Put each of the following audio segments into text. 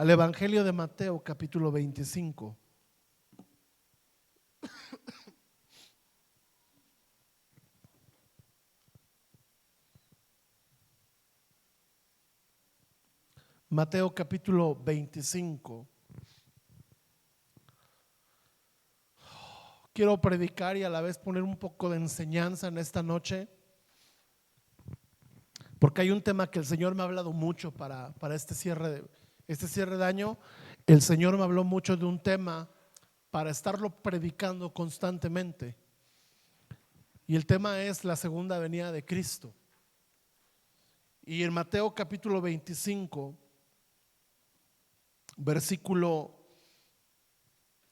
al Evangelio de Mateo, capítulo 25. Mateo capítulo 25. Quiero predicar y a la vez poner un poco de enseñanza en esta noche, porque hay un tema que el Señor me ha hablado mucho para este cierre de año. El Señor me habló mucho de un tema para estarlo predicando constantemente, y el tema es la segunda venida de Cristo. Y en Mateo capítulo 25, versículo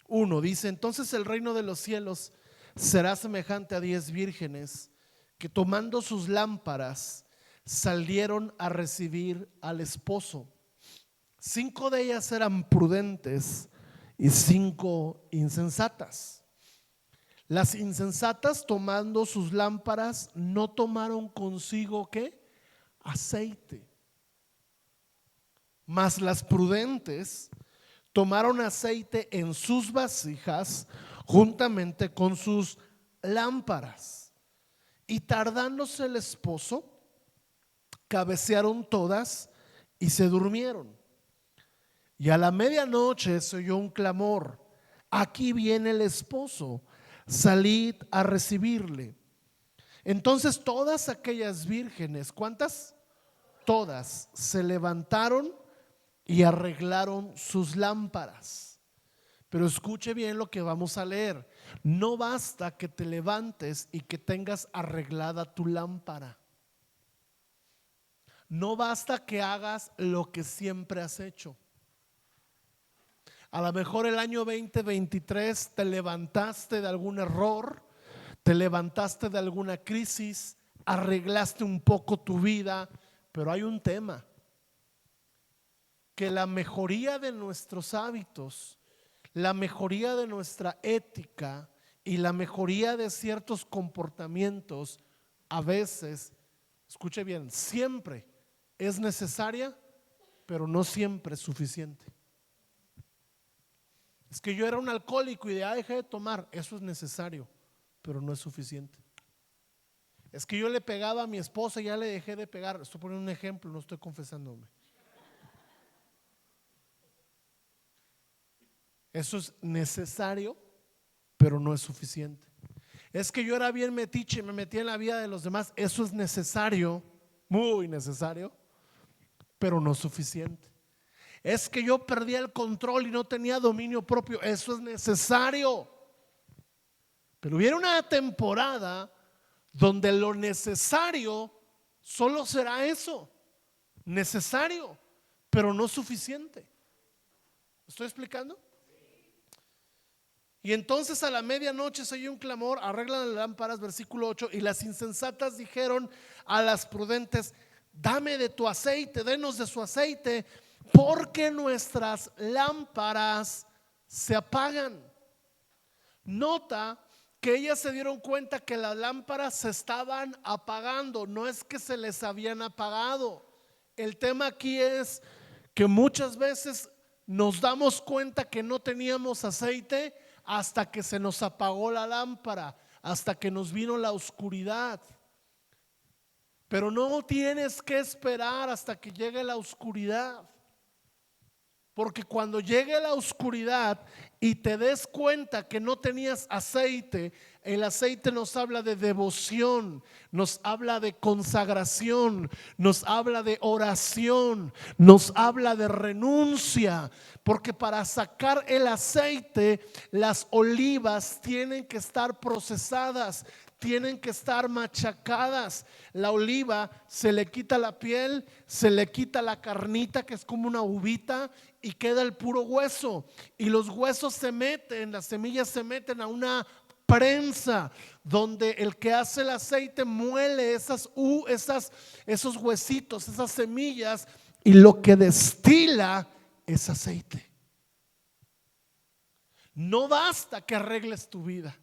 1 dice: entonces el reino de los cielos será semejante a 10 vírgenes que, tomando sus lámparas, salieron a recibir al esposo. 5 de ellas eran prudentes y 5 insensatas. Las insensatas, tomando sus lámparas, no tomaron consigo ¿qué? Aceite. Mas las prudentes tomaron aceite en sus vasijas juntamente con sus lámparas. Y tardándose el esposo, cabecearon todas y se durmieron. Y a la medianoche se oyó un clamor: aquí viene el esposo, salid a recibirle. Entonces todas aquellas vírgenes, ¿cuántas? Todas se levantaron y arreglaron sus lámparas. Pero escuche bien lo que vamos a leer. No basta que te levantes y que tengas arreglada tu lámpara. No basta que hagas lo que siempre has hecho. A lo mejor el año 2023 te levantaste de algún error, te levantaste de alguna crisis, arreglaste un poco tu vida, pero hay un tema: que la mejoría de nuestros hábitos, la mejoría de nuestra ética y la mejoría de ciertos comportamientos a veces, escuche bien, siempre es necesaria, pero no siempre es suficiente. Es que yo era un alcohólico y ya dejé de tomar. Eso es necesario, pero no es suficiente. Es que yo le pegaba a mi esposa y ya le dejé de pegar. Estoy poniendo un ejemplo, no estoy confesándome. Eso es necesario, pero no es suficiente. Es que yo era bien metiche y me metía en la vida de los demás. Eso es necesario, muy necesario, pero no suficiente. Es que yo perdía el control y no tenía dominio propio. Eso es necesario, pero hubiera una temporada donde lo necesario solo será eso, necesario, pero no suficiente. ¿Estoy explicando? Y entonces a la medianoche se oyó un clamor: arreglan las lámparas, versículo 8. Y las insensatas dijeron a las prudentes: dame de tu aceite, denos de su aceite, porque nuestras lámparas se apagan. Nota que ellas se dieron cuenta que las lámparas se estaban apagando, no es que se les habían apagado. El tema aquí es que muchas veces nos damos cuenta que no teníamos aceite hasta que se nos apagó la lámpara, hasta que nos vino la oscuridad. Pero no tienes que esperar hasta que llegue la oscuridad, porque cuando llegue la oscuridad y te des cuenta que no tenías aceite, el aceite nos habla de devoción, nos habla de consagración, nos habla de oración, nos habla de renuncia. Porque para sacar el aceite, las olivas tienen que estar procesadas, tienen que estar machacadas. La oliva se le quita la piel, se le quita la carnita, que es como una uvita, y queda el puro hueso. Y los huesos se meten, las semillas se meten a una prensa donde el que hace el aceite muele esos huesitos, esas semillas, y lo que destila es aceite. No basta que arregles tu vida.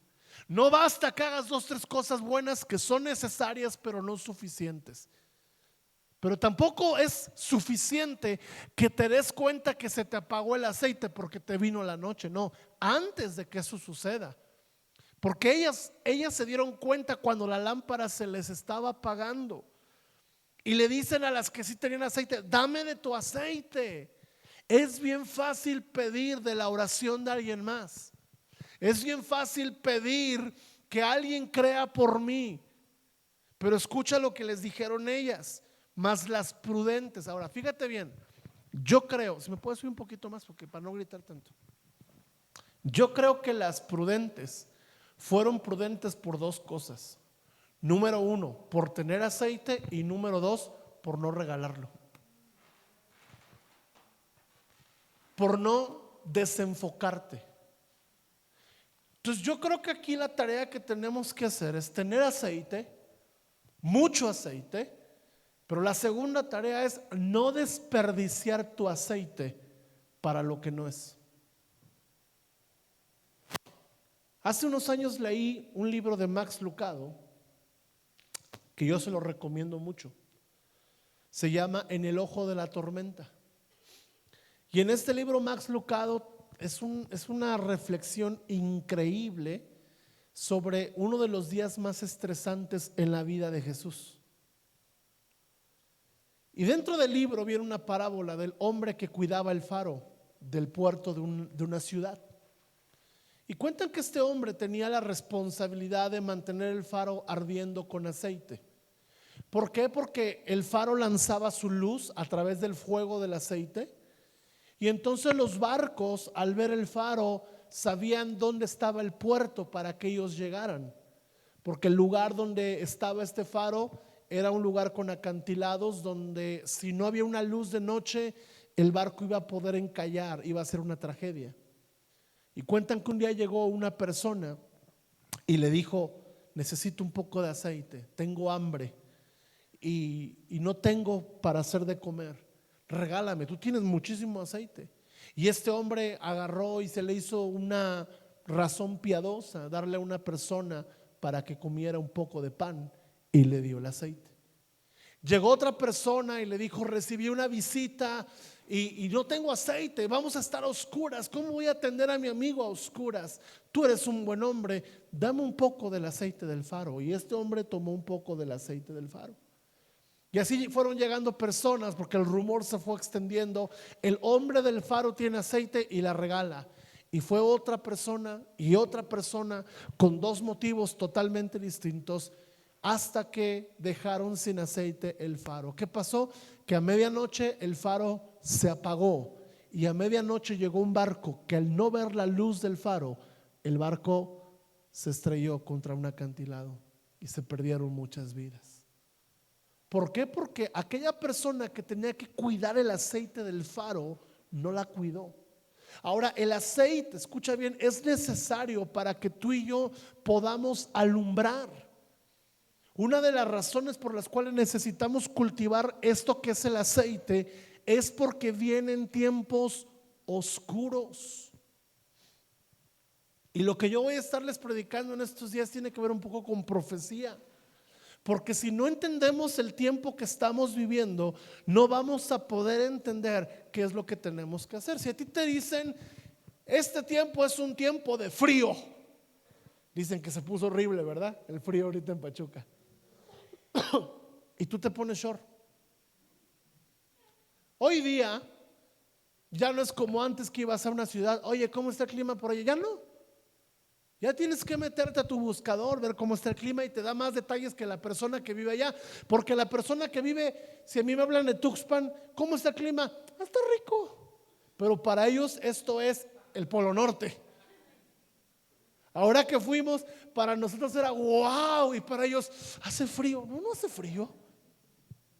No basta que hagas 2, 3 cosas buenas que son necesarias, pero no suficientes. Pero tampoco es suficiente que te des cuenta que se te apagó el aceite porque te vino la noche. No, antes de que eso suceda. Porque ellas se dieron cuenta cuando la lámpara se les estaba apagando. Y le dicen a las que sí tenían aceite: dame de tu aceite. Es bien fácil pedir de la oración de alguien más. Es bien fácil pedir que alguien crea por mí. Pero escucha lo que les dijeron ellas: mas las prudentes. Ahora, fíjate bien. Yo creo, si me puedes subir un poquito más, porque para no gritar tanto. Yo creo que las prudentes fueron prudentes por dos cosas. Número uno, por tener aceite, y número dos, por no regalarlo. Por no desenfocarte. Entonces yo creo que aquí la tarea que tenemos que hacer es tener aceite, mucho aceite, pero la segunda tarea es no desperdiciar tu aceite para lo que no es. Hace unos años leí un libro de Max Lucado que yo se lo recomiendo mucho. Se llama En el ojo de la tormenta. Y en este libro Max Lucado es una reflexión increíble sobre uno de los días más estresantes en la vida de Jesús. Y dentro del libro viene una parábola del hombre que cuidaba el faro del puerto de una ciudad. Y cuentan que este hombre tenía la responsabilidad de mantener el faro ardiendo con aceite. ¿Por qué? Porque el faro lanzaba su luz a través del fuego del aceite. Y entonces los barcos, al ver el faro, sabían dónde estaba el puerto para que ellos llegaran. Porque el lugar donde estaba este faro era un lugar con acantilados donde si no había una luz de noche, el barco iba a poder encallar, iba a ser una tragedia. Y cuentan que un día llegó una persona y le dijo: necesito un poco de aceite, tengo hambre y no tengo para hacer de comer, regálame, tú tienes muchísimo aceite. Y este hombre agarró y se le hizo una razón piadosa darle a una persona para que comiera un poco de pan, y le dio el aceite. Llegó otra persona y le dijo: recibí una visita y no tengo aceite, vamos a estar a oscuras, ¿cómo voy a atender a mi amigo a oscuras? Tú eres un buen hombre, dame un poco del aceite del faro. Y este hombre tomó un poco del aceite del faro. Y así fueron llegando personas, porque el rumor se fue extendiendo: el hombre del faro tiene aceite y la regala. Y fue otra persona y otra persona con dos motivos totalmente distintos, hasta que dejaron sin aceite el faro. ¿Qué pasó? Que a medianoche el faro se apagó, y a medianoche llegó un barco que, al no ver la luz del faro, el barco se estrelló contra un acantilado y se perdieron muchas vidas. ¿Por qué? Porque aquella persona que tenía que cuidar el aceite del faro no la cuidó. Ahora, el aceite, escucha bien, es necesario para que tú y yo podamos alumbrar. Una de las razones por las cuales necesitamos cultivar esto que es el aceite es porque vienen tiempos oscuros. Y lo que yo voy a estarles predicando en estos días tiene que ver un poco con profecía. Porque si no entendemos el tiempo que estamos viviendo, no vamos a poder entender qué es lo que tenemos que hacer. Si a ti te dicen: este tiempo es un tiempo de frío, dicen que se puso horrible, ¿verdad? El frío ahorita en Pachuca. Y tú te pones short. Hoy día ya no es como antes, que ibas a una ciudad: oye, ¿cómo está el clima por allá? Ya no. Ya tienes que meterte a tu buscador, ver cómo está el clima, y te da más detalles que la persona que vive allá. Porque la persona que vive, si a mí me hablan de Tuxpan, ¿cómo está el clima? Está rico. Pero para ellos esto es el Polo Norte. Ahora que fuimos, para nosotros era wow, y para ellos hace frío. No, no hace frío.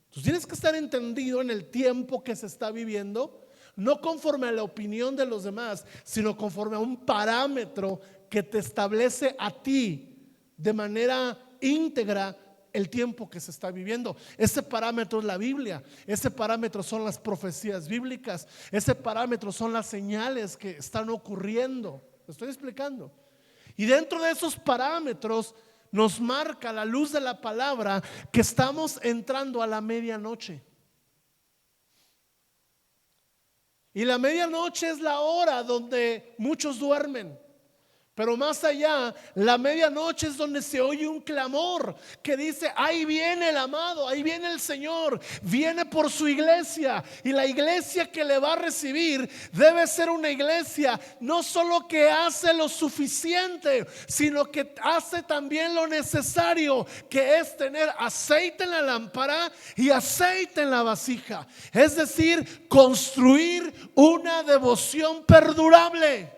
Tú tienes que estar entendido en el tiempo que se está viviendo, no conforme a la opinión de los demás, sino conforme a un parámetro que te establece a ti de manera íntegra el tiempo que se está viviendo. Ese parámetro es la Biblia, ese parámetro son las profecías bíblicas, ese parámetro son las señales que están ocurriendo. ¿Lo estoy explicando? Y dentro de esos parámetros nos marca la luz de la palabra que estamos entrando a la medianoche. Y la medianoche es la hora donde muchos duermen. Pero más allá, la medianoche es donde se oye un clamor que dice: ahí viene el amado, ahí viene el Señor, viene por su iglesia. Y la iglesia que le va a recibir debe ser una iglesia no solo que hace lo suficiente, sino que hace también lo necesario, que es tener aceite en la lámpara y aceite en la vasija. Es decir, construir una devoción perdurable.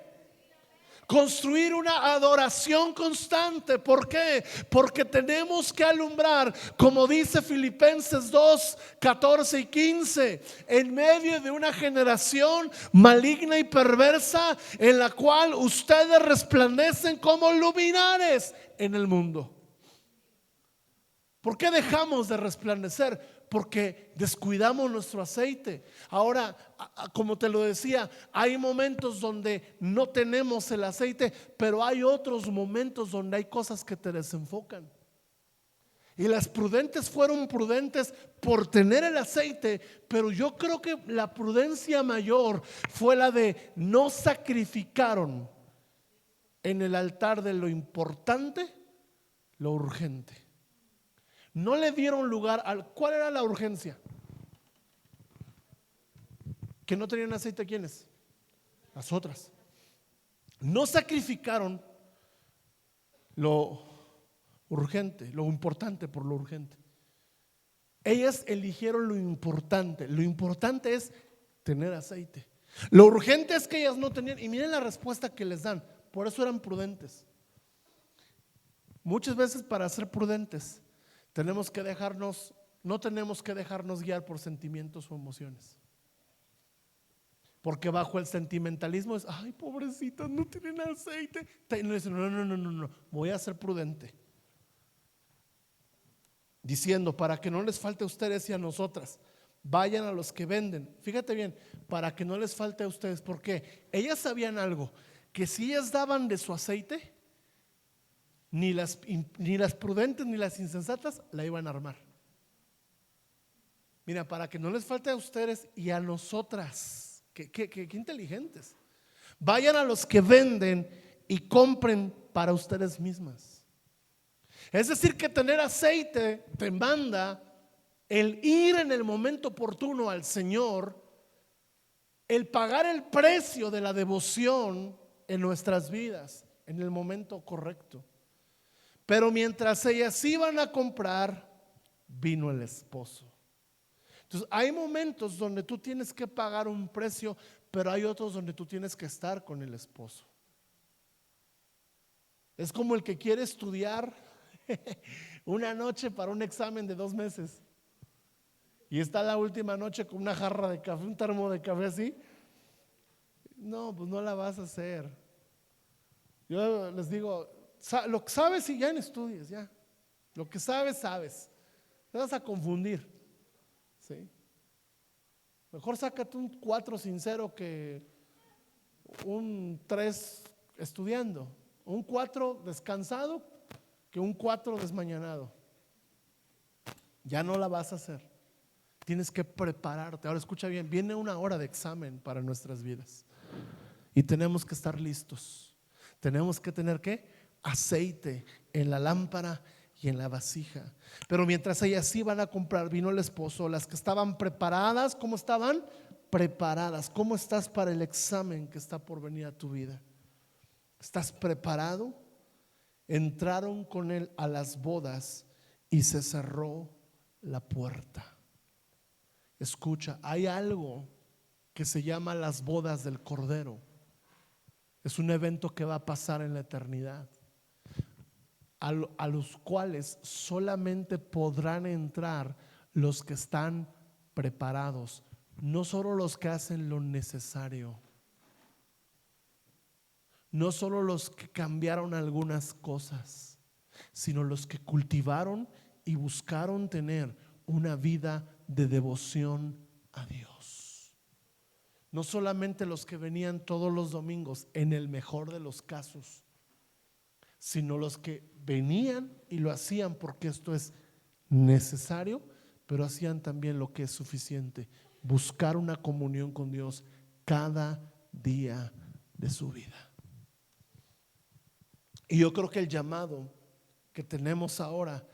Construir una adoración constante. ¿Por qué? Porque tenemos que alumbrar, como dice Filipenses 2, 14 y 15, en medio de una generación maligna y perversa, en la cual ustedes resplandecen como luminares en el mundo. ¿Por qué dejamos de resplandecer? Porque descuidamos nuestro aceite. Ahora, como te lo decía, hay momentos donde no tenemos el aceite, pero hay otros momentos donde hay cosas que te desenfocan. Y las prudentes fueron prudentes por tener el aceite, pero yo creo que la prudencia mayor fue la de no sacrificaron en el altar de lo importante lo urgente. No le dieron lugar al… ¿Cuál era la urgencia? Que no tenían aceite. ¿Quiénes? Las otras. No sacrificaron lo urgente, lo importante por lo urgente. Ellas eligieron lo importante. Lo importante es tener aceite. Lo urgente es que ellas no tenían. Y miren la respuesta que les dan. Por eso eran prudentes. Muchas veces, para ser prudentes, no tenemos que dejarnos guiar por sentimientos o emociones. Porque bajo el sentimentalismo es: ay, pobrecitas, no tienen aceite. No, voy a ser prudente. Diciendo: para que no les falte a ustedes y a nosotras, vayan a los que venden. Fíjate bien, para que no les falte a ustedes. Porque ellas sabían algo, que si ellas daban de su aceite, ni las prudentes ni las insensatas la iban a armar. Mira, para que no les falte a ustedes y a nosotras. Qué inteligentes. Vayan a los que venden y compren para ustedes mismas. Es decir, que tener aceite te manda el ir en el momento oportuno al Señor, el pagar el precio de la devoción en nuestras vidas en el momento correcto. Pero mientras ellas iban a comprar, vino el esposo. Entonces hay momentos donde tú tienes que pagar un precio, pero hay otros donde tú tienes que estar con el esposo. Es como el que quiere estudiar una noche para un examen de 2 meses y está la última noche con una jarra de café, un termo de café así. No, pues no la vas a hacer. Yo les digo: lo que sabes, y ya no estudies, ya. Lo que sabes, sabes. Te vas a confundir. ¿Sí? Mejor sácate un 4 sincero que un 3 estudiando. Un 4 descansado que un 4 desmañanado. Ya no la vas a hacer. Tienes que prepararte. Ahora escucha bien, viene una hora de examen para nuestras vidas y tenemos que estar listos. Tenemos que tener ¿qué? Aceite en la lámpara y en la vasija. Pero mientras ellas iban a comprar, vino el esposo. Las que estaban preparadas, ¿cómo estaban? Preparadas. ¿Cómo estás para el examen que está por venir a tu vida? ¿Estás preparado? Entraron con él a las bodas y se cerró la puerta. Escucha, hay algo que se llama las bodas del Cordero. Es un evento que va a pasar en la eternidad, a los cuales solamente podrán entrar los que están preparados, no solo los que hacen lo necesario, no solo los que cambiaron algunas cosas, sino los que cultivaron y buscaron tener una vida de devoción a Dios. No solamente los que venían todos los domingos, en el mejor de los casos, sino los que venían y lo hacían porque esto es necesario, pero hacían también lo que es suficiente: buscar una comunión con Dios cada día de su vida. Y yo creo que el llamado que tenemos ahora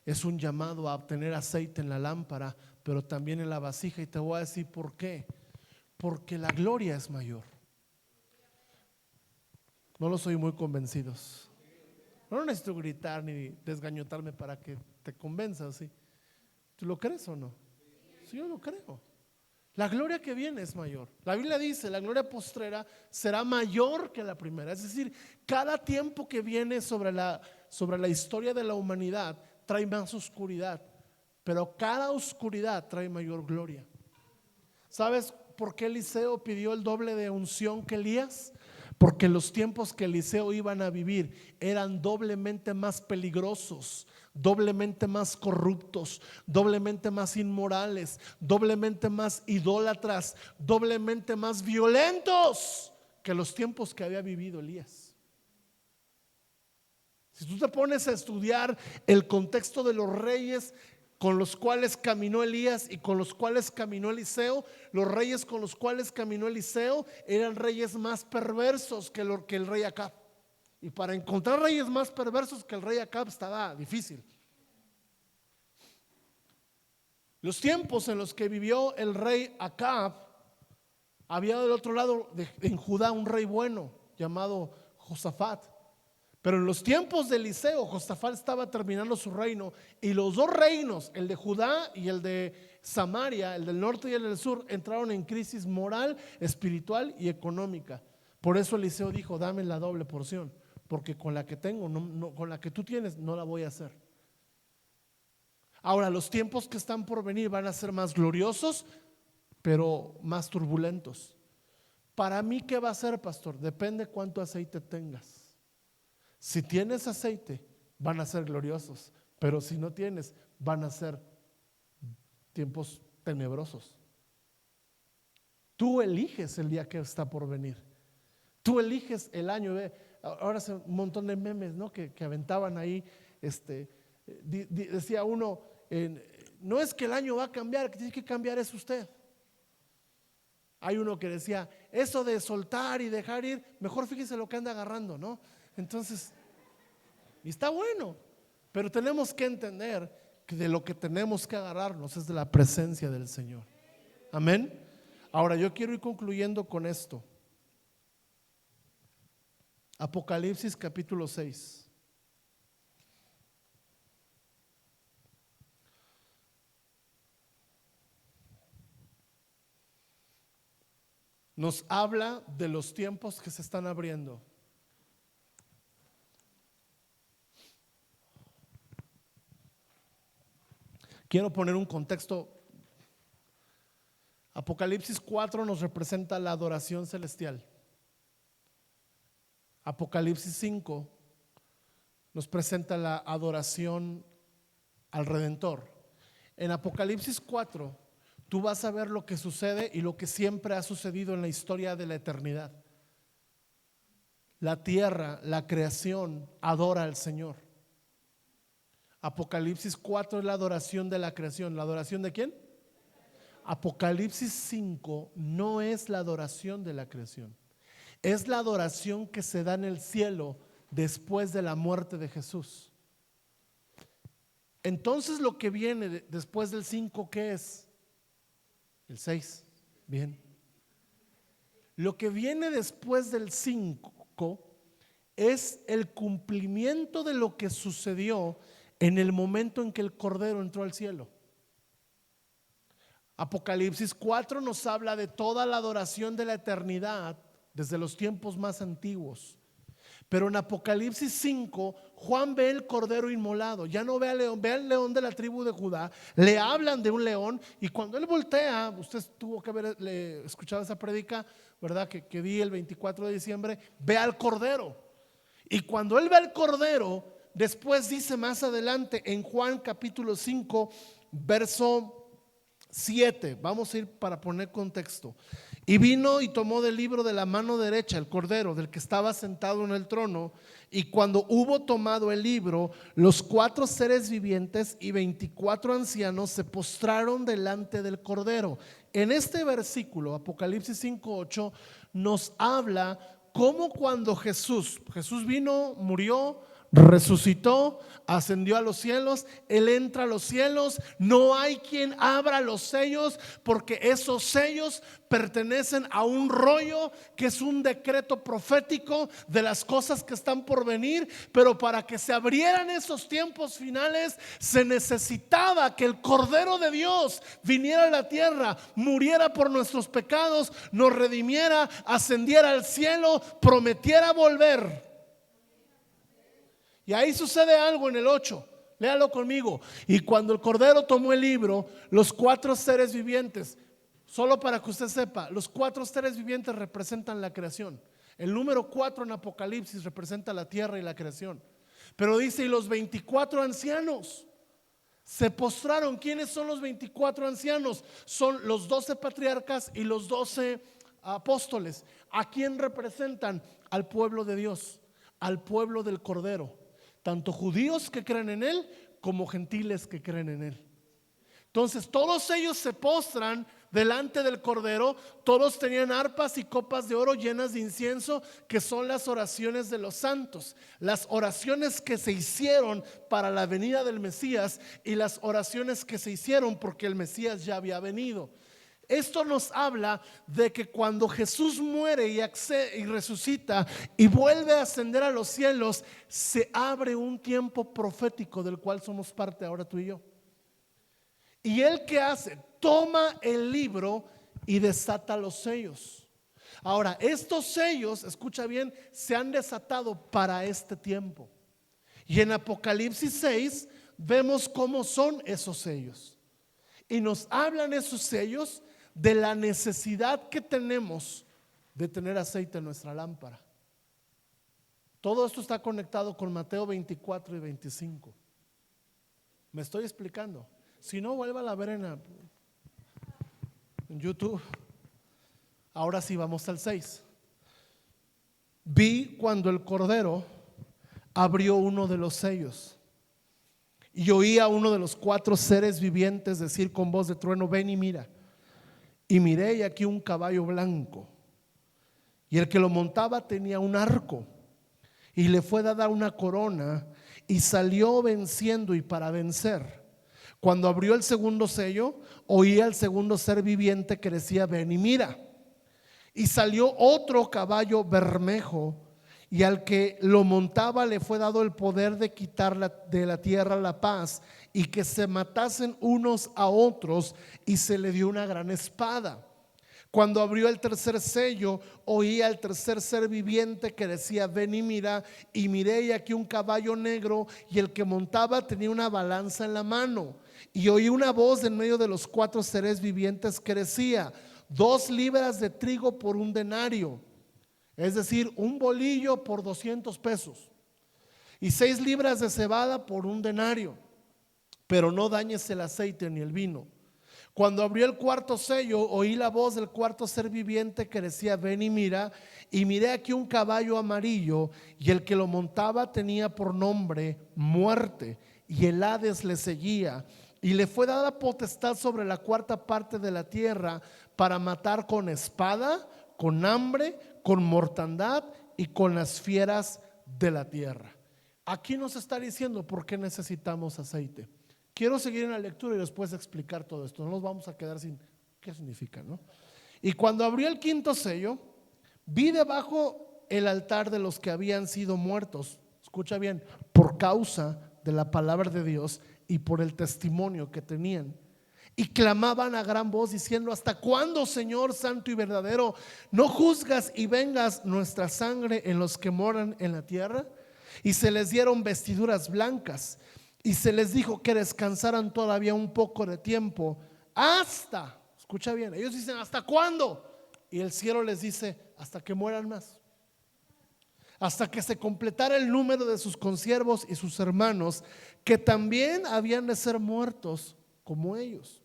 es un llamado a obtener aceite en la lámpara, pero también en la vasija. Y te voy a decir por qué. Porque la gloria es mayor. No lo soy muy convencidos. No necesito gritar ni desgañotarme para que te convenzas, ¿sí? ¿Tú lo crees o no? Sí, yo lo creo. La gloria que viene es mayor. La Biblia dice, la gloria postrera será mayor que la primera. Es decir, cada tiempo que viene sobre la historia de la humanidad trae más oscuridad, pero cada oscuridad trae mayor gloria. ¿Sabes por qué Eliseo pidió el doble de unción que Elías? Porque los tiempos que Eliseo iban a vivir eran doblemente más peligrosos, doblemente más corruptos, doblemente más inmorales, doblemente más idólatras, doblemente más violentos que los tiempos que había vivido Elías. Si tú te pones a estudiar el contexto de los reyes con los cuales caminó Elías y con los cuales caminó Eliseo, los reyes con los cuales caminó Eliseo eran reyes más perversos que el rey Acab. Y para encontrar reyes más perversos que el rey Acab estaba difícil. Los tiempos en los que vivió el rey Acab, había del otro lado en Judá un rey bueno llamado Josafat. Pero en los tiempos de Eliseo, Josafat estaba terminando su reino, y los dos reinos, el de Judá y el de Samaria, el del norte y el del sur, entraron en crisis moral, espiritual y económica. Por eso Eliseo dijo: dame la doble porción, porque con la que tengo, con la que tú tienes, no la voy a hacer. Ahora, los tiempos que están por venir van a ser más gloriosos, pero más turbulentos. Para mí, ¿qué va a ser, pastor? Depende cuánto aceite tengas. Si tienes aceite, van a ser gloriosos, pero si no tienes, van a ser tiempos tenebrosos. Tú eliges el día que está por venir. Tú eliges el año. Ahora hace un montón de memes, ¿no? que aventaban ahí. Decía uno, no es que el año va a cambiar, el que tiene que cambiar es usted. Hay uno que decía, eso de soltar y dejar ir, mejor fíjese lo que anda agarrando, ¿no? Entonces, y está bueno, pero tenemos que entender que de lo que tenemos que agarrarnos es de la presencia del Señor. Amén. Ahora yo quiero ir concluyendo con esto. Apocalipsis capítulo 6. Nos habla de los tiempos que se están abriendo. Quiero poner un contexto. Apocalipsis 4 nos representa la adoración celestial. Apocalipsis 5 nos presenta la adoración al Redentor. En Apocalipsis 4 tú vas a ver lo que sucede y lo que siempre ha sucedido en la historia de la eternidad. La tierra, la creación adora al Señor. Apocalipsis 4 es la adoración de la creación. ¿La adoración de quién? Apocalipsis 5 no es la adoración de la creación. Es la adoración que se da en el cielo después de la muerte de Jesús. Entonces lo que viene después del 5, ¿qué es? El 6. Bien. Lo que viene después del 5 es el cumplimiento de lo que sucedió en el momento en que el Cordero entró al cielo. Apocalipsis 4 nos habla de toda la adoración de la eternidad desde los tiempos más antiguos. Pero en Apocalipsis 5, Juan ve el cordero inmolado. Ya no ve al león, ve al león de la tribu de Judá. Le hablan de un león, y cuando él voltea, usted tuvo que haber escuchado esa predica, ¿verdad? Que di el 24 de diciembre. Ve al cordero. Y cuando él ve al cordero, después dice más adelante en Juan capítulo 5, verso 7. Vamos a ir para poner contexto. Y vino y tomó del libro de la mano derecha el cordero del que estaba sentado en el trono, y cuando hubo tomado el libro, los 4 seres vivientes y 24 ancianos se postraron delante del cordero, En este versículo, Apocalipsis 5:8, nos habla cómo cuando Jesús vino, murió, resucitó, ascendió a los cielos, Él entra a los cielos, no hay quien abra los sellos, porque esos sellos pertenecen a un rollo que es un decreto profético de las cosas que están por venir. Pero para que se abrieran esos tiempos finales, se necesitaba que el Cordero de Dios viniera a la tierra, muriera por nuestros pecados, nos redimiera, ascendiera al cielo, prometiera volver. Y ahí sucede algo en el 8. Léalo conmigo. Y cuando el Cordero tomó el libro, los 4 seres vivientes, solo para que usted sepa, los 4 seres vivientes representan la creación. El número 4 en Apocalipsis representa la tierra y la creación. Pero dice, y los 24 ancianos se postraron. ¿Quiénes son los 24 ancianos? Son los 12 patriarcas y los 12 apóstoles. ¿A quién representan? Al pueblo de Dios, al pueblo del Cordero. Tanto judíos que creen en Él como gentiles que creen en Él. Entonces todos ellos se postran delante del Cordero. Todos tenían arpas y copas de oro llenas de incienso, que son las oraciones de los santos, las oraciones que se hicieron para la venida del Mesías y las oraciones que se hicieron porque el Mesías ya había venido. Esto nos habla de que cuando Jesús muere y resucita y vuelve a ascender a los cielos, se abre un tiempo profético del cual somos parte ahora tú y yo. ¿Y él qué hace? Toma el libro y desata los sellos. Ahora, estos sellos, escucha bien, se han desatado para este tiempo. Y en Apocalipsis 6 vemos cómo son esos sellos. Y nos hablan esos sellos de la necesidad que tenemos de tener aceite en nuestra lámpara. Todo esto está conectado con Mateo 24 y 25. ¿Me estoy explicando? Si no, vuelva a ver en YouTube. Ahora sí, vamos al 6. Vi cuando el Cordero abrió uno de los sellos, y oí a uno de los 4 seres vivientes decir con voz de trueno: ven y mira. Y miré, y aquí un caballo blanco, y el que lo montaba tenía un arco, y le fue dada una corona, y salió venciendo y para vencer. Cuando abrió el segundo sello, oí al segundo ser viviente que decía: ven y mira. Y salió otro caballo bermejo, y al que lo montaba le fue dado el poder de quitar de la tierra la paz, y que se matasen unos a otros, y se le dio una gran espada. Cuando abrió el tercer sello, oí al tercer ser viviente que decía: ven y mira. Y miré, y aquí un caballo negro, y el que montaba tenía una balanza en la mano. Y oí una voz en medio de los 4 seres vivientes que decía: 2 libras de trigo por un denario, es decir, un bolillo por 200 pesos, y 6 libras de cebada por un denario, pero no dañes el aceite ni el vino. Cuando abrió el cuarto sello, oí la voz del cuarto ser viviente que decía: ven y mira. Y miré aquí un caballo amarillo, y el que lo montaba tenía por nombre Muerte, y el Hades le seguía. Y le fue dada potestad sobre la 4ª parte de la tierra, para matar con espada, con hambre, con mortandad y con las fieras de la tierra. Aquí nos está diciendo por qué necesitamos aceite. Quiero seguir en la lectura y después explicar todo esto. No nos vamos a quedar sin qué significa, ¿no? Y cuando abrió el 5.º sello, vi debajo el altar de los que habían sido muertos, escucha bien, por causa de la palabra de Dios y por el testimonio que tenían. Y clamaban a gran voz diciendo: ¿hasta cuándo, Señor santo y verdadero, no juzgas y vengas nuestra sangre en los que moran en la tierra? Y se les dieron vestiduras blancas, y se les dijo que descansaran todavía un poco de tiempo, hasta, escucha bien, ellos dicen: ¿hasta cuándo? Y el cielo les dice: hasta que mueran más, hasta que se completara el número de sus consiervos y sus hermanos, que también habían de ser muertos como ellos.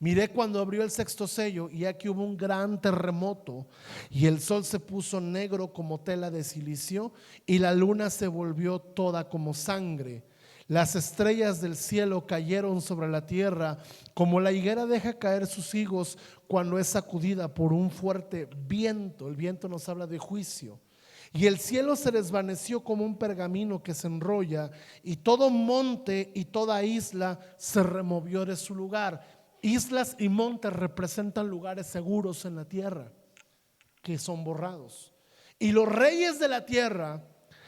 Miré cuando abrió el 6.º sello, y aquí hubo un gran terremoto, y el sol se puso negro como tela de silicio, y la luna se volvió toda como sangre. Las estrellas del cielo cayeron sobre la tierra, como la higuera deja caer sus higos cuando es sacudida por un fuerte viento. El viento nos habla de juicio. Y el cielo se desvaneció como un pergamino que se enrolla, y todo monte y toda isla se removió de su lugar. Islas y montes representan lugares seguros en la tierra que son borrados. Y los reyes de la tierra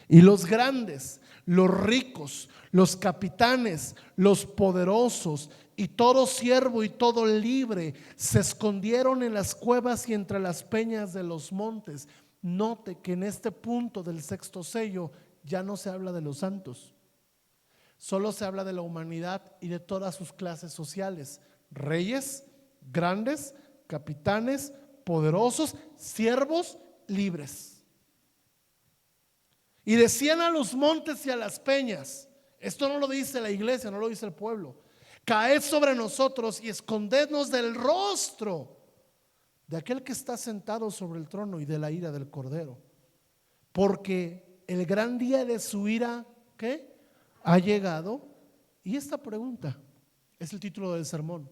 y los grandes, los ricos, los capitanes, los poderosos y todo siervo y todo libre se escondieron en las cuevas y entre las peñas de los montes. Note que en este punto del sexto sello ya no se habla de los santos, solo se habla de la humanidad y de todas sus clases sociales: reyes, grandes, capitanes, poderosos, siervos, libres. Y decían a los montes y a las peñas, esto no lo dice la iglesia, no lo dice el pueblo: caed sobre nosotros y escondednos del rostro de aquel que está sentado sobre el trono y de la ira del Cordero, porque el gran día de su ira, ¿qué? Ha llegado. Y esta pregunta es el título del sermón: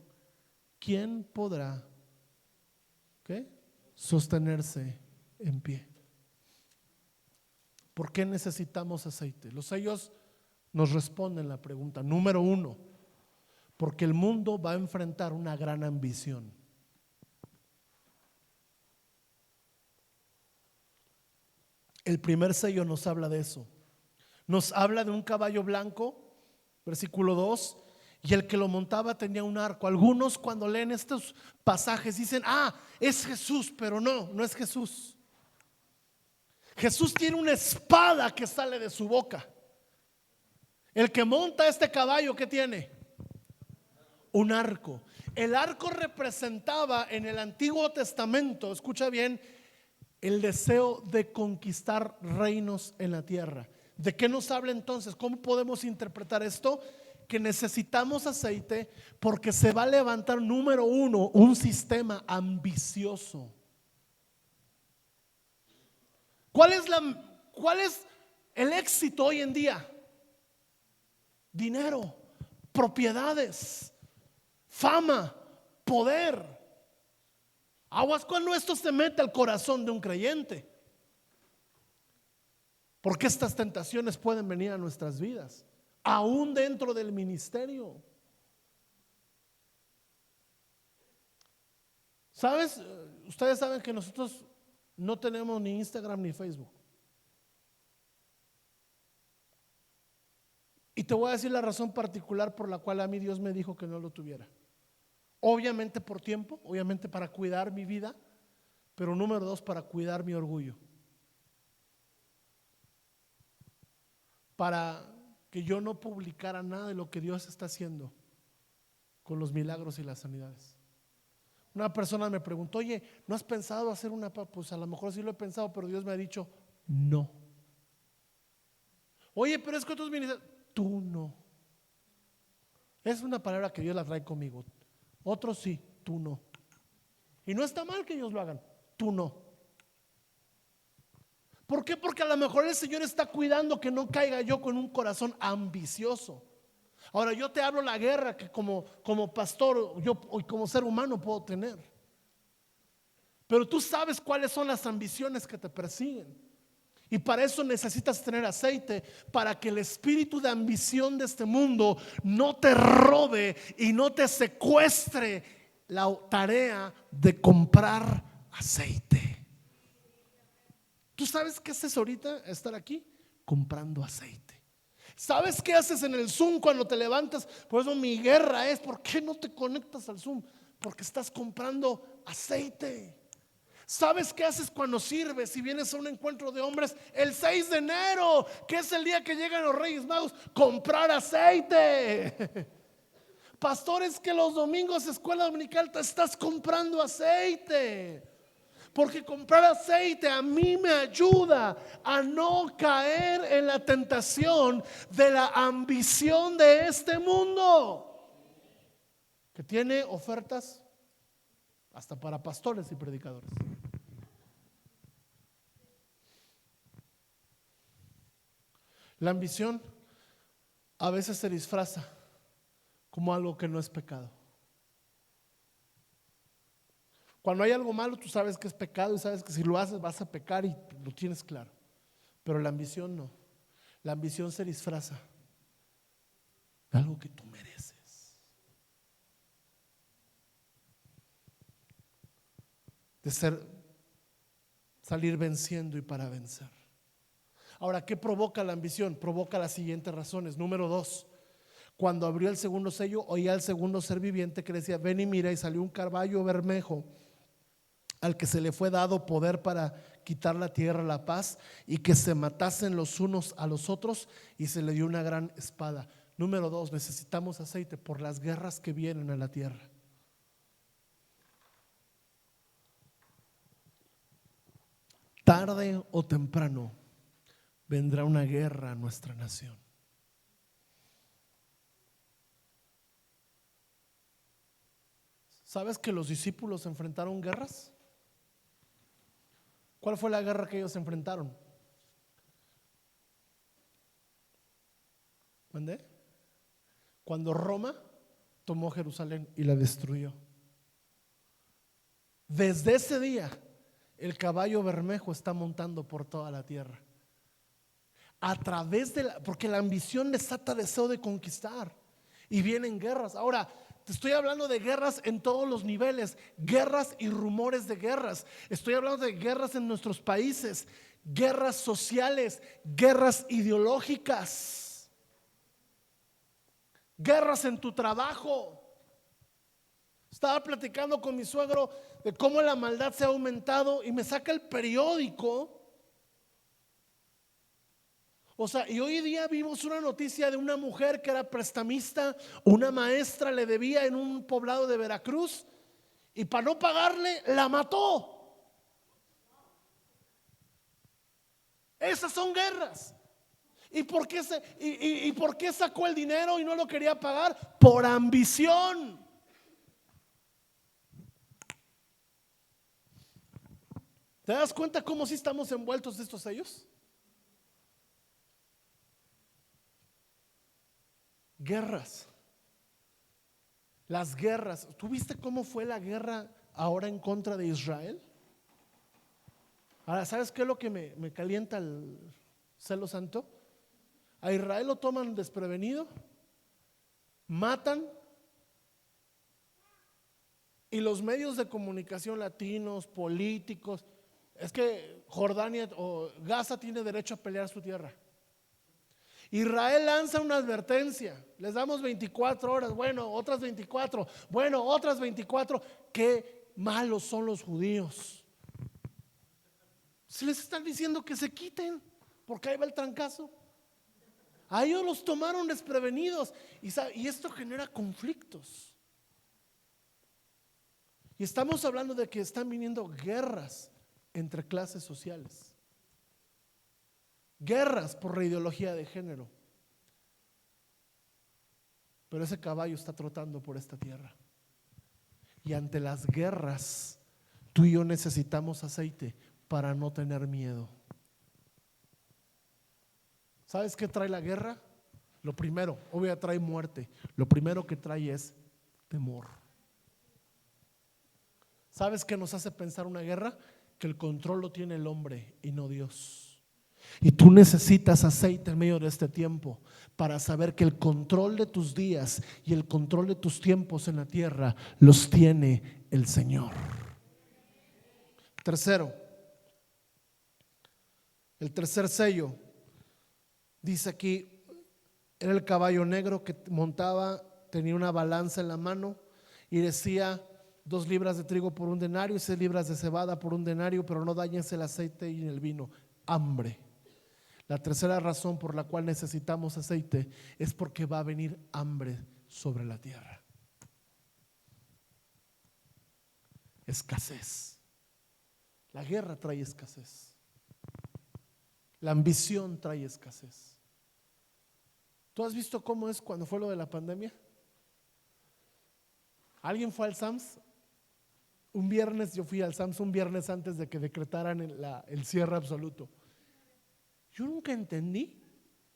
¿quién podrá, qué, sostenerse en pie? ¿Por qué necesitamos aceite? Los sellos nos responden la pregunta. Número uno, porque el mundo va a enfrentar una gran ambición. El primer sello nos habla de eso. Nos habla de un caballo blanco, versículo 2, y el que lo montaba tenía un arco. Algunos cuando leen estos pasajes dicen: ah, es Jesús, pero no es Jesús. Jesús tiene una espada que sale de su boca. El que monta este caballo, ¿qué tiene? Un arco. El arco representaba en el Antiguo Testamento, escucha bien, el deseo de conquistar reinos en la tierra. ¿De qué nos habla entonces? ¿Cómo podemos interpretar esto? Que necesitamos aceite porque se va a levantar, número uno, un sistema ambicioso. ¿Cuál es el éxito hoy en día? Dinero, propiedades, fama, poder. Aguas cuando esto se mete al corazón de un creyente, porque estas tentaciones pueden venir a nuestras vidas, aún dentro del ministerio. ¿Sabes? Ustedes saben que nosotros no tenemos ni Instagram ni Facebook. Y te voy a decir la razón particular por la cual a mí Dios me dijo que no lo tuviera. Obviamente por tiempo, obviamente para cuidar mi vida, pero número dos, para cuidar mi orgullo, para que yo no publicara nada de lo que Dios está haciendo con los milagros y las sanidades. Una persona me preguntó: oye, ¿no has pensado hacer una? Pues a lo mejor sí lo he pensado, pero Dios me ha dicho no. Oye, pero es que otros ministerios, tú no. Es una palabra que Dios la trae conmigo. Otros sí, tú no. Y no está mal que ellos lo hagan, tú no. ¿Por qué? Porque a lo mejor el Señor está cuidando que no caiga yo con un corazón ambicioso. Ahora yo te hablo la guerra que como pastor, yo como ser humano puedo tener. Pero tú sabes cuáles son las ambiciones que te persiguen. Y para eso necesitas tener aceite, para que el espíritu de ambición de este mundo no te robe y no te secuestre la tarea de comprar aceite. ¿Tú sabes qué haces ahorita estar aquí? Comprando aceite. ¿Sabes qué haces en el Zoom cuando te levantas? Por eso mi guerra es: ¿por qué no te conectas al Zoom? Porque estás comprando aceite. ¿Sabes qué haces cuando sirves y vienes a un encuentro de hombres el 6 de enero, que es el día que llegan los Reyes Magos? Comprar aceite. Pastores, que los domingos escuela dominical te estás comprando aceite, porque comprar aceite a mí me ayuda a no caer en la tentación de la ambición de este mundo, que tiene ofertas hasta para pastores y predicadores. La ambición a veces se disfraza como algo que no es pecado. Cuando hay algo malo, tú sabes que es pecado y sabes que si lo haces vas a pecar y lo tienes claro. Pero la ambición no. La ambición se disfraza de algo que tú mereces, de salir venciendo y para vencer. Ahora, ¿qué provoca la ambición? Provoca las siguientes razones. Número 2, cuando abrió el segundo sello, oía al segundo ser viviente que decía: ven y mira. Y salió un caballo bermejo, al que se le fue dado poder para quitar la tierra, la paz, y que se matasen los unos a los otros, y se le dio una gran espada. Número 2, necesitamos aceite por las guerras que vienen a la tierra. Tarde o temprano vendrá una guerra a nuestra nación. ¿Sabes que los discípulos enfrentaron guerras? ¿Cuál fue la guerra que ellos enfrentaron? ¿Mandé? Cuando Roma tomó Jerusalén y la destruyó. Desde ese día, el caballo bermejo está montando por toda la tierra. A través porque la ambición desata deseo de conquistar y vienen guerras. Ahora, te estoy hablando de guerras en todos los niveles, guerras y rumores de guerras. Estoy hablando de guerras en nuestros países, guerras sociales, guerras ideológicas, guerras en tu trabajo. Estaba platicando con mi suegro de cómo la maldad se ha aumentado y me saca el periódico. O sea, y hoy día vimos una noticia de una mujer que era prestamista, una maestra le debía en un poblado de Veracruz y para no pagarle la mató. Esas son guerras. ¿Y por qué sacó el dinero y no lo quería pagar? Por ambición. ¿Te das cuenta cómo sí estamos envueltos de estos sellos? Guerras. Las guerras. ¿Tú viste cómo fue la guerra ahora en contra de Israel? Ahora, ¿sabes qué es lo que me calienta el celo santo? A Israel lo toman desprevenido, matan, y los medios de comunicación latinos, políticos, es que Jordania o Gaza tiene derecho a pelear su tierra. Israel lanza una advertencia: les damos 24 horas, bueno, otras 24, bueno, otras 24. Qué malos son los judíos. Se les están diciendo que se quiten, porque ahí va el trancazo. A ellos los tomaron desprevenidos y esto genera conflictos. Y estamos hablando de que están viniendo guerras entre clases sociales, guerras por la ideología de género. Pero ese caballo está trotando por esta tierra. Y ante las guerras, tú y yo necesitamos aceite para no tener miedo. ¿Sabes qué trae la guerra? Lo primero, obviamente trae muerte. Lo primero que trae es temor. ¿Sabes qué nos hace pensar una guerra? Que el control lo tiene el hombre y no Dios. Y tú necesitas aceite en medio de este tiempo para saber que el control de tus días y el control de tus tiempos en la tierra los tiene el Señor. Tercero, el tercer sello, dice aquí, era el caballo negro que montaba, tenía una balanza en la mano y decía: 2 libras de trigo por 1 denario y 6 libras de cebada por 1 denario, pero no dañes el aceite y el vino. Hambre. La tercera razón por la cual necesitamos aceite es porque va a venir hambre sobre la tierra. Escasez. La guerra trae escasez. La ambición trae escasez. ¿Tú has visto cómo es cuando fue lo de la pandemia? ¿Alguien fue al Sams? Un viernes, yo fui al Sams un viernes antes de que decretaran el cierre absoluto. Yo nunca entendí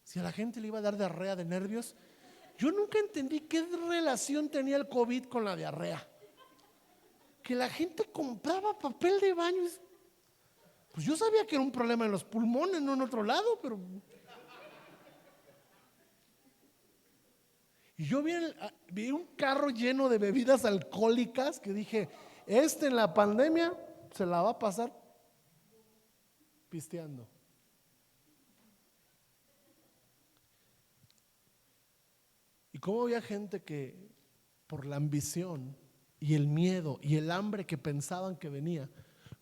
Si a la gente le iba a dar diarrea de nervios. Yo nunca entendí qué relación tenía el COVID con la diarrea. Que la gente compraba papel de baño. Pues yo sabía que era un problema en los pulmones, no en otro lado, pero... Y yo vi un carro lleno de bebidas alcohólicas que dije, en la pandemia se la va a pasar pisteando. Y cómo había gente que por la ambición y el miedo y el hambre que pensaban que venía,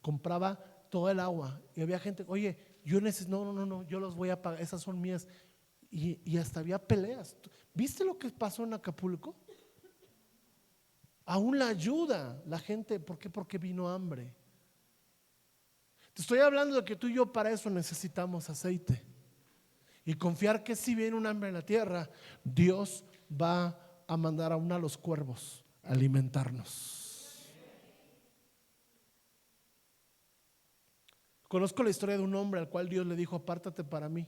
compraba todo el agua. Y había gente, oye, yo necesito, no, yo los voy a pagar, esas son mías. Y hasta había peleas. ¿Viste lo que pasó en Acapulco? Aún la ayuda la gente, ¿por qué? Porque vino hambre. Te estoy hablando de que tú y yo para eso necesitamos aceite. Y confiar que si viene un hambre en la tierra, Dios va a mandar a uno de los cuervos a alimentarnos. Conozco la historia de un hombre al cual Dios le dijo, apártate para mí.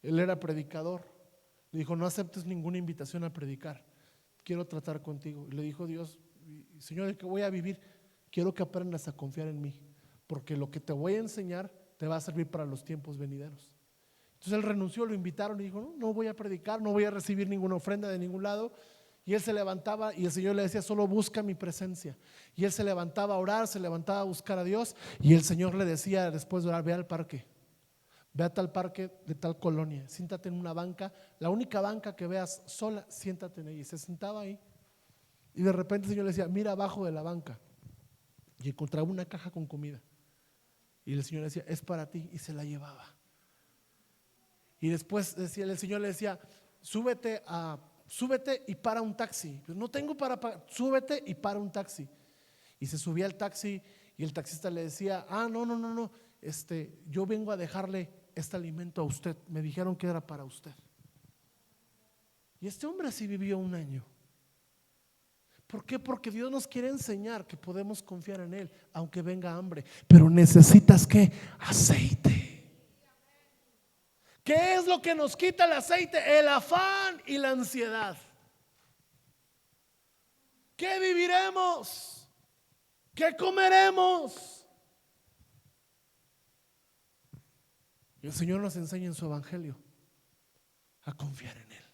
Él era predicador. Le dijo, no aceptes ninguna invitación a predicar. Quiero tratar contigo. Y le dijo Dios, Señor, ¿de qué voy a vivir? Quiero que aprendas a confiar en mí, porque lo que te voy a enseñar te va a servir para los tiempos venideros. Entonces él renunció, lo invitaron y dijo, no voy a predicar, no voy a recibir ninguna ofrenda de ningún lado. Y él se levantaba y el Señor le decía, solo busca mi presencia. Y él se levantaba a orar, se levantaba a buscar a Dios. Y el Señor le decía después de orar, ve al parque. Ve a tal parque de tal colonia, siéntate en una banca, la única banca que veas sola, siéntate en ella. Y se sentaba ahí. Y de repente el Señor le decía, mira abajo de la banca. Y encontraba una caja con comida. Y el Señor le decía, es para ti. Y se la llevaba. Y después el Señor le decía, súbete y para un taxi. Pues no tengo para pagar, súbete y para un taxi. Y se subía al taxi y el taxista le decía, no, yo vengo a dejarle este alimento a usted, me dijeron que era para usted. Y este hombre así vivió un año. ¿Por qué? Porque Dios nos quiere enseñar que podemos confiar en Él aunque venga hambre. Pero necesitas ¿qué? Aceite. ¿Qué es lo que nos quita el aceite? El afán y la ansiedad. ¿Qué viviremos? ¿Qué comeremos? Y el Señor nos enseña en su evangelio a confiar en Él.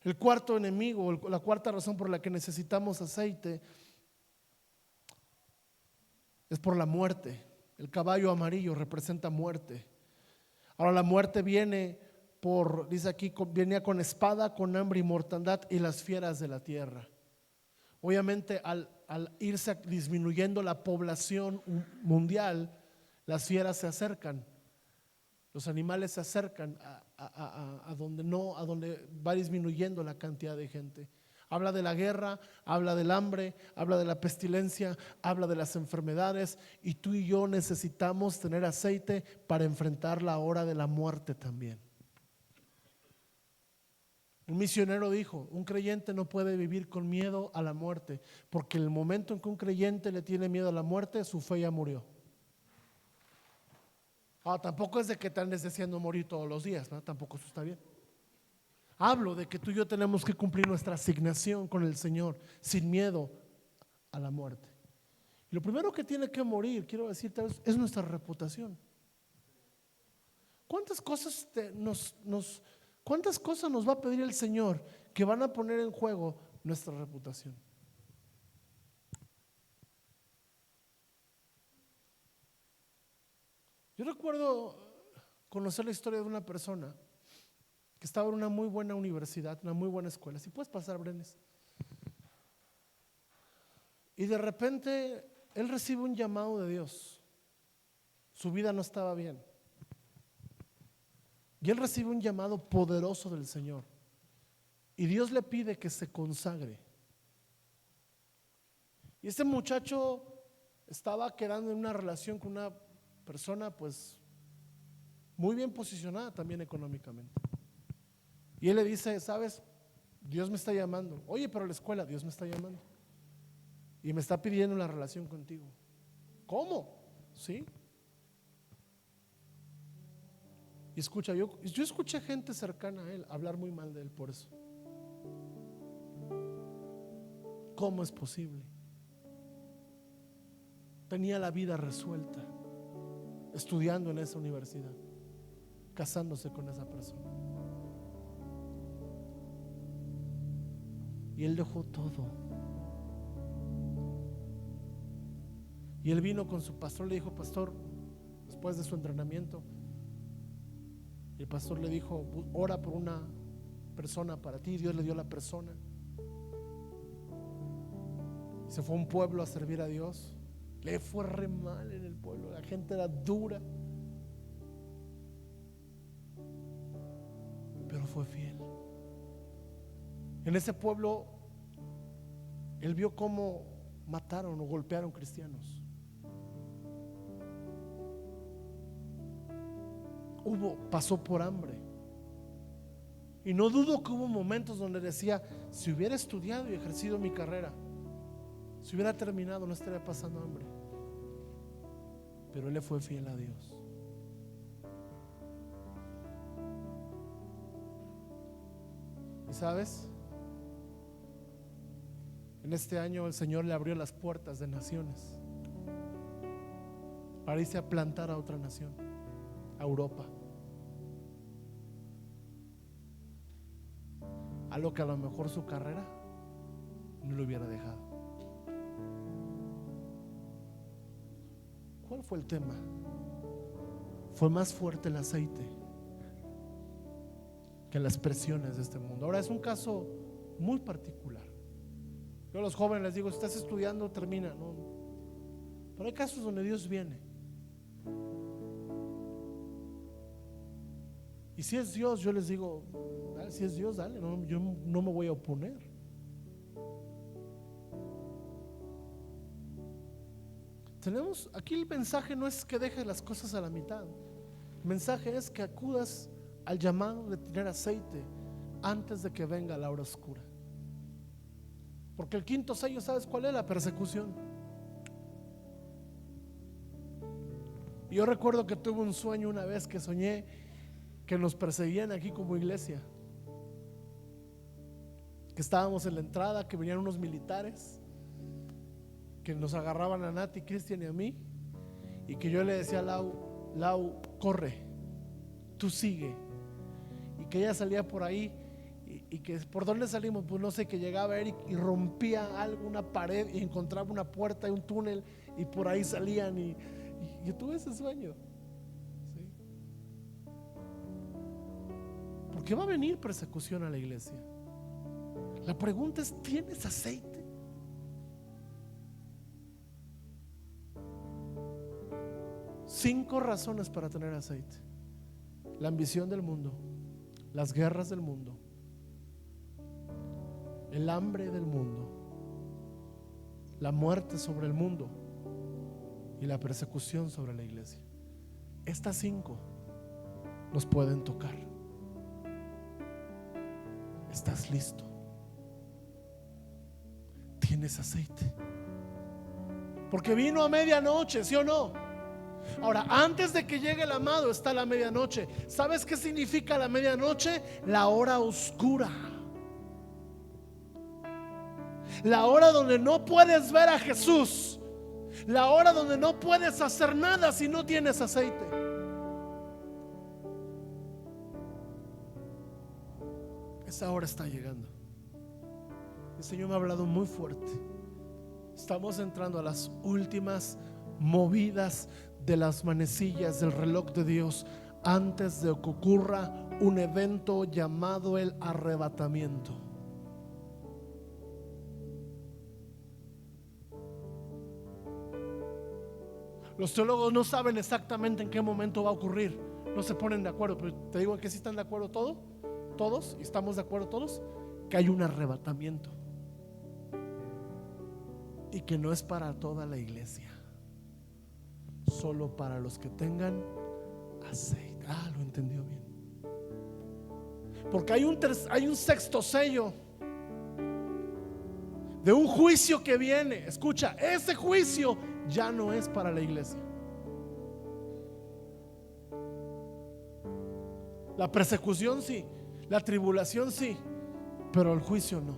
El cuarto enemigo, la cuarta razón por la que necesitamos aceite es por la muerte. El caballo amarillo representa muerte. Ahora la muerte viene dice aquí, venía con espada, con hambre y mortandad y las fieras de la tierra. Obviamente al irse disminuyendo la población mundial, las fieras se acercan, los animales se acercan a donde va disminuyendo la cantidad de gente. Habla de la guerra, habla del hambre, habla de la pestilencia, habla de las enfermedades, y tú y yo necesitamos tener aceite para enfrentar la hora de la muerte también. Un misionero dijo, un creyente no puede vivir con miedo a la muerte, porque el momento en que un creyente le tiene miedo a la muerte, su fe ya murió. Tampoco es de que te andes deseando morir todos los días, ¿no? Tampoco eso está bien. Hablo de que tú y yo tenemos que cumplir nuestra asignación con el Señor sin miedo a la muerte. Y lo primero que tiene que morir, quiero decirte, es nuestra reputación. ¿Cuántas cosas nos va a pedir el Señor que van a poner en juego nuestra reputación? Yo recuerdo conocer la historia de una persona que estaba en una muy buena universidad, una muy buena escuela. Si puedes pasar, Brenes. Y de repente él recibe un llamado de Dios. Su vida no estaba bien. Y él recibe un llamado poderoso del Señor. Y Dios le pide que se consagre. Y este muchacho estaba quedando en una relación con una persona pues muy bien posicionada también económicamente. Y él le dice, ¿sabes? Dios me está llamando. Oye, pero la escuela, Dios me está llamando. Y me está pidiendo la relación contigo. ¿Cómo? ¿Sí? Y escucha, yo escuché gente cercana a él hablar muy mal de él por eso. ¿Cómo es posible? Tenía la vida resuelta, estudiando en esa universidad, casándose con esa persona. Y él dejó todo. Y él vino con su pastor, le dijo: pastor, después de su entrenamiento, el pastor le dijo: ora por una persona para ti. Dios le dio la persona. Se fue a un pueblo a servir a Dios. Le fue re mal en el pueblo, la gente era dura, pero fue fiel. En ese pueblo él vio cómo mataron o golpearon cristianos. Pasó por hambre. Y no dudo que hubo momentos donde decía: si hubiera estudiado y ejercido mi carrera, si hubiera terminado, no estaría pasando hambre. Pero él le fue fiel a Dios. ¿Y sabes? En este año el Señor le abrió las puertas de naciones para irse a plantar a otra nación, a Europa. Algo que a lo mejor su carrera no lo hubiera dejado. ¿Cuál fue el tema? Fue más fuerte el aceite que las presiones de este mundo. Ahora es un caso muy particular. Yo a los jóvenes les digo: si estás estudiando, termina, ¿no? Pero hay casos donde Dios viene. Y si es Dios, yo les digo: dale, si es Dios, dale, no, yo no me voy a oponer. Tenemos aquí, el mensaje no es que dejes las cosas a la mitad. El mensaje es que acudas al llamado de tener aceite antes de que venga la hora oscura. Porque el quinto sello, ¿sabes cuál es? La persecución. Y yo recuerdo que tuve un sueño una vez que soñé que nos perseguían aquí como iglesia, que estábamos en la entrada, que venían unos militares, que nos agarraban a Nati, Cristian y a mí, y que yo le decía a Lau, corre, tú sigue, y que ella salía por ahí, y que por dónde salimos, pues no sé, que llegaba Eric y rompía algo, una pared, y encontraba una puerta y un túnel, y por ahí salían, y yo tuve ese sueño. ¿Sí? ¿Por qué va a venir persecución a la iglesia? La pregunta es: ¿tienes aceite? 5 razones para tener aceite: la ambición del mundo, las guerras del mundo, el hambre del mundo, la muerte sobre el mundo y la persecución sobre la iglesia. Estas 5 nos pueden tocar. ¿Estás listo? ¿Tienes aceite? Porque vino a medianoche, ¿sí o no? Ahora, antes de que llegue el amado está la medianoche. ¿Sabes qué significa la medianoche? La hora oscura. La hora donde no puedes ver a Jesús. La hora donde no puedes hacer nada si no tienes aceite. Esa hora está llegando. El Señor me ha hablado muy fuerte. Estamos entrando a las últimas movidas de las manecillas del reloj de Dios antes de que ocurra un evento llamado el arrebatamiento. Los teólogos no saben exactamente en qué momento va a ocurrir, no se ponen de acuerdo, pero te digo que sí están de acuerdo todos, y estamos de acuerdo todos, que hay un arrebatamiento y que no es para toda la iglesia, solo para los que tengan aceite. Lo entendió bien. Porque hay un sexto sello de un juicio que viene. Escucha, ese juicio ya no es para la iglesia. La persecución sí, la tribulación sí, pero el juicio no.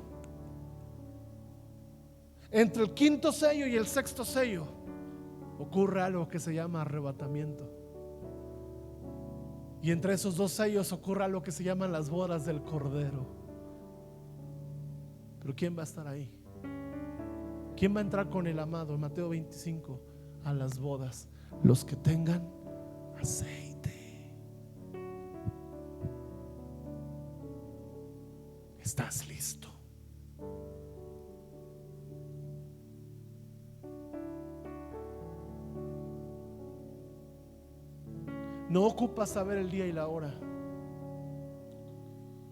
Entre el quinto sello y el sexto sello ocurre algo que se llama arrebatamiento. Y entre esos dos sellos ocurre algo que se llaman las bodas del Cordero. Pero ¿quién va a estar ahí? ¿Quién va a entrar con el amado en Mateo 25 a las bodas? Los que tengan aceite. ¿Estás listo? No ocupas saber el día y la hora.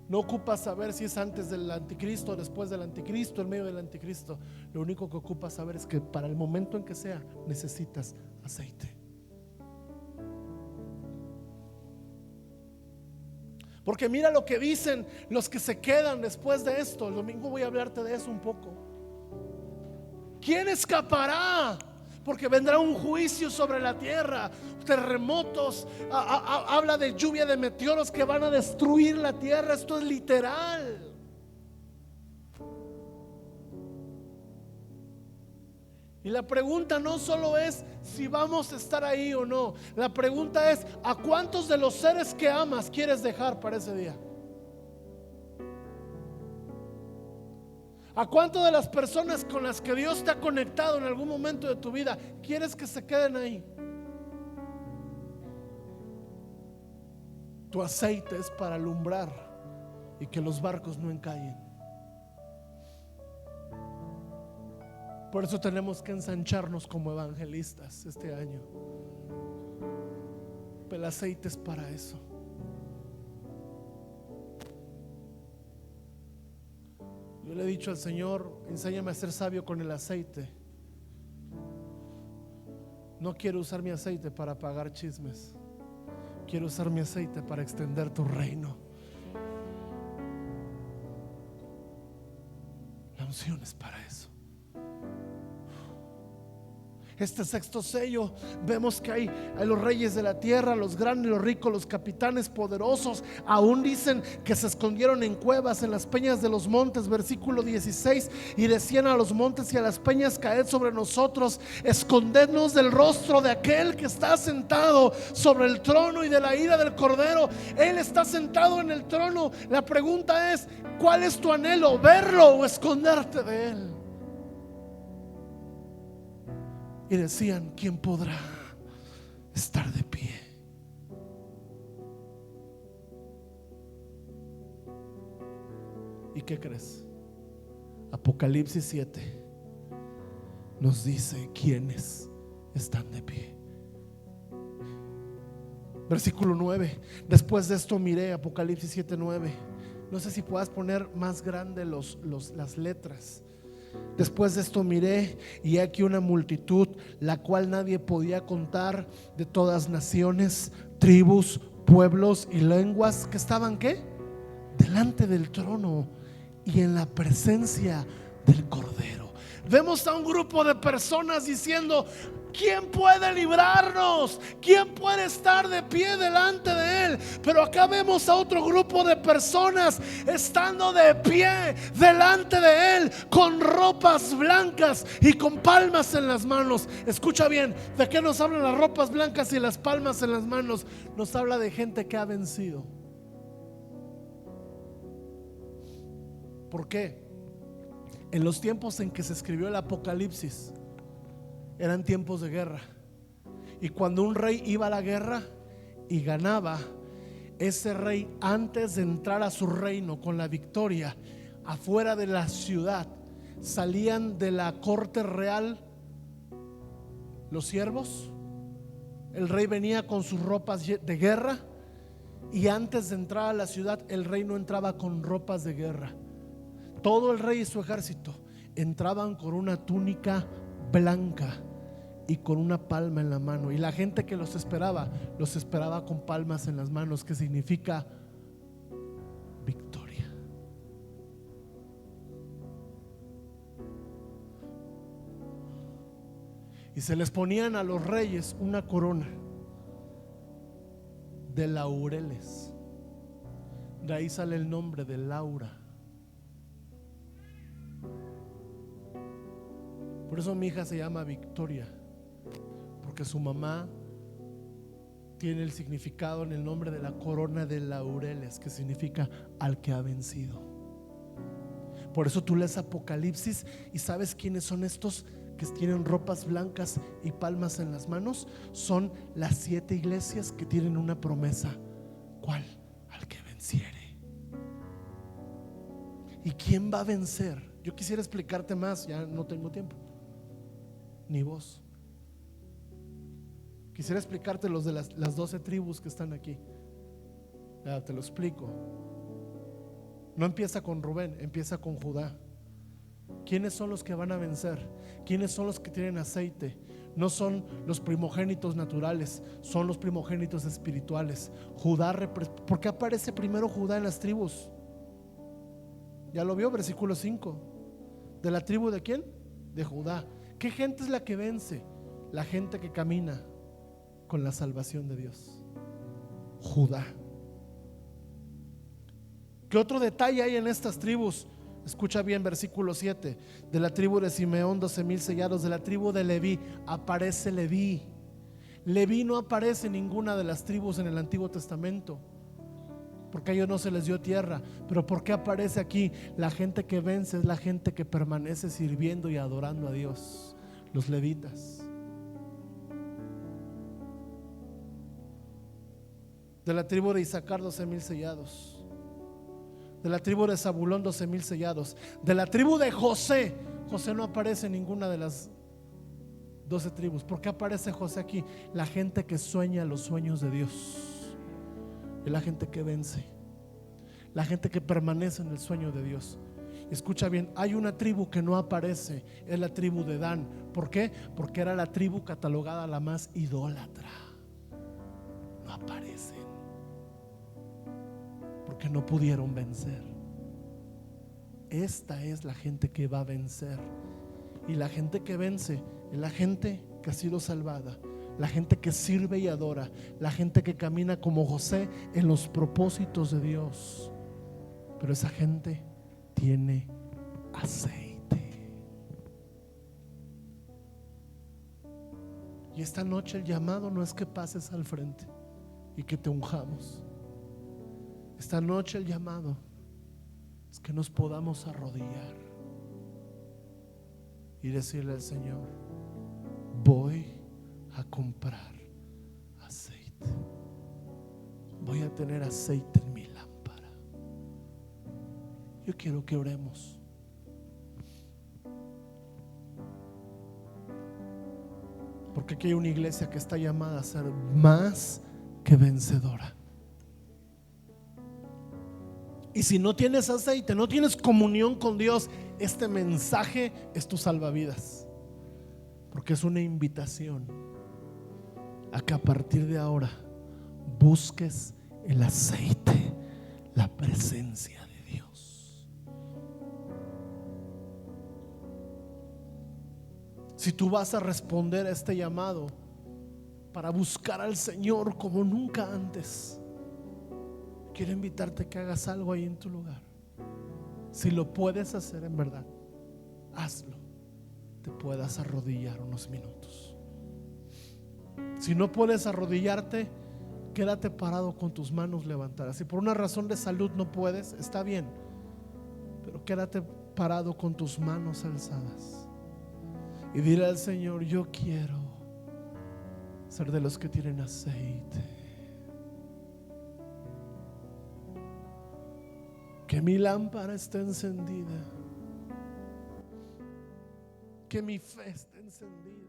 No ocupas saber si es antes del anticristo, después del anticristo, en medio del anticristo. Lo único que ocupas saber es que para el momento en que sea, necesitas aceite. Porque mira lo que dicen los que se quedan después de esto. El domingo voy a hablarte de eso un poco. ¿Quién escapará? Porque vendrá un juicio sobre la tierra, terremotos, habla de lluvia de meteoros que van a destruir la tierra. Esto es literal. Y la pregunta no solo es si vamos a estar ahí o no. La pregunta es: ¿a cuántos de los seres que amas quieres dejar para ese día? ¿A cuánto de las personas con las que Dios te ha conectado en algún momento de tu vida quieres que se queden ahí? Tu aceite es para alumbrar y que los barcos no encallen. Por eso tenemos que ensancharnos como evangelistas este año. El aceite es para eso. Yo le he dicho al Señor: enséñame a ser sabio con el aceite. No quiero usar mi aceite para pagar chismes. Quiero usar mi aceite para extender tu reino. La unción es para eso. Este sexto sello, vemos que hay los reyes de la tierra, los grandes, los ricos, los capitanes poderosos. Aún dicen que se escondieron en cuevas, en las peñas de los montes. Versículo 16: y decían a los montes y a las peñas: caed sobre nosotros, escondednos del rostro de aquel que está sentado sobre el trono y de la ira del Cordero. Él está sentado en el trono. La pregunta es: ¿cuál es tu anhelo? ¿Verlo o esconderte de él? Y decían: ¿quién podrá estar de pie? ¿Y qué crees? Apocalipsis 7 nos dice quiénes están de pie. Versículo 9: después de esto miré, Apocalipsis 7:9. No sé si puedas poner más grande las letras. Después de esto miré, y aquí una multitud, la cual nadie podía contar, de todas naciones, tribus, pueblos y lenguas, que estaban ¿qué? Delante del trono y en la presencia del Cordero. Vemos a un grupo de personas diciendo: ¿quién puede librarnos? ¿Quién puede estar de pie delante de él? Pero acá vemos a otro grupo de personas estando de pie delante de él, con ropas blancas y con palmas en las manos. Escucha bien, ¿de qué nos hablan las ropas blancas y las palmas en las manos? Nos habla de gente que ha vencido. ¿Por qué? En los tiempos en que se escribió el Apocalipsis eran tiempos de guerra, y cuando un rey iba a la guerra y ganaba, ese rey, antes de entrar a su reino con la victoria, afuera de la ciudad salían de la corte real los siervos. El rey venía con sus ropas de guerra, y antes de entrar a la ciudad, el rey no entraba con ropas de guerra. Todo el rey y su ejército entraban con una túnica blanca y con una palma en la mano, y la gente que los esperaba con palmas en las manos, que significa victoria. Y se les ponían a los reyes una corona de laureles. De ahí sale el nombre de Laura. Por eso mi hija se llama Victoria, porque su mamá tiene el significado en el nombre de la corona de laureles, que significa al que ha vencido. Por eso tú lees Apocalipsis y sabes quiénes son estos que tienen ropas blancas y palmas en las manos. Son las 7 iglesias que tienen una promesa. ¿Cuál? Al que venciere. ¿Y quién va a vencer? Yo quisiera explicarte más, ya no tengo tiempo, ni vos. Quisiera explicarte los de las 12 tribus que están aquí. Ya te lo explico. No empieza con Rubén, empieza con Judá. ¿Quiénes son los que van a vencer? ¿Quiénes son los que tienen aceite? No son los primogénitos naturales, son los primogénitos espirituales. Judá, ¿por qué aparece primero Judá en las tribus? Ya lo vio, versículo 5. ¿De la tribu de quién? De Judá. ¿Qué gente es la que vence? La gente que camina con la salvación de Dios. Judá. ¿Qué otro detalle hay en estas tribus? Escucha bien, versículo 7. De la tribu de Simeón 12,000 sellados. De la tribu de Leví aparece Leví. Leví no aparece en ninguna de las tribus en el Antiguo Testamento, porque a ellos no se les dio tierra. Pero ¿por qué aparece aquí? La gente que vence es la gente que permanece sirviendo y adorando a Dios. Los levitas. De la tribu de Isaacar 12,000 sellados. De la tribu de Zabulón 12,000 sellados. De la tribu de José, José no aparece en ninguna de las 12 tribus. ¿Por qué aparece José aquí? La gente que sueña los sueños de Dios, es la gente que vence, la gente que permanece en el sueño de Dios. Escucha bien, hay una tribu que no aparece, es la tribu de Dan. ¿Por qué? Porque era la tribu catalogada la más idólatra. No aparecen porque no pudieron vencer. Esta es la gente que va a vencer. Y la gente que vence es la gente que ha sido salvada, la gente que sirve y adora, la gente que camina como José en los propósitos de Dios. Pero esa gente tiene aceite. Y esta noche el llamado no es que pases al frente y que te unjamos. Esta noche el llamado es que nos podamos arrodillar y decirle al Señor: voy a comprar aceite. Voy a tener aceite en mi lámpara. Yo quiero que oremos. Porque aquí hay una iglesia que está llamada a ser más que vencedora. Y si no tienes aceite, no tienes comunión con Dios, este mensaje es tu salvavidas. Porque es una invitación a que a partir de ahora busques el aceite, la presencia de Dios. Si tú vas a responder a este llamado para buscar al Señor como nunca antes, quiero invitarte a que hagas algo ahí en tu lugar. Si lo puedes hacer en verdad, hazlo. Te puedas arrodillar unos minutos. Si no puedes arrodillarte, quédate parado con tus manos levantadas. Si por una razón de salud no puedes, está bien, pero quédate parado con tus manos alzadas y dile al Señor: yo quiero ser de los que tienen aceite. Que mi lámpara esté encendida, que mi fe esté encendida.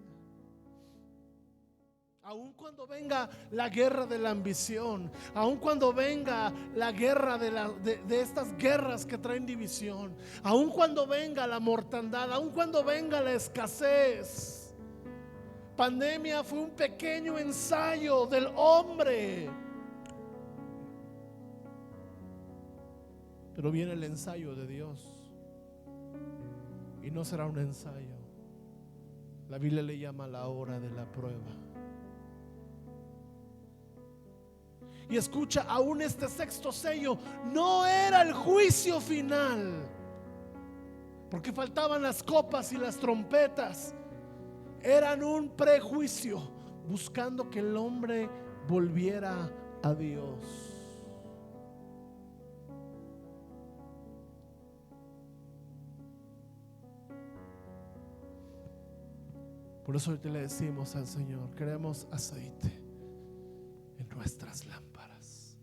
Aun cuando venga la guerra de la ambición, aun cuando venga la guerra de estas guerras que traen división, aun cuando venga la mortandad, aun cuando venga la escasez. Pandemia fue un pequeño ensayo del hombre, pero viene el ensayo de Dios y no será un ensayo. La Biblia le llama la hora de la prueba. Y escucha, aún este sexto sello no era el juicio final, porque faltaban las copas y las trompetas. Eran un prejuicio, buscando que el hombre volviera a Dios. Por eso hoy te le decimos al Señor: queremos aceite en nuestras lámparas.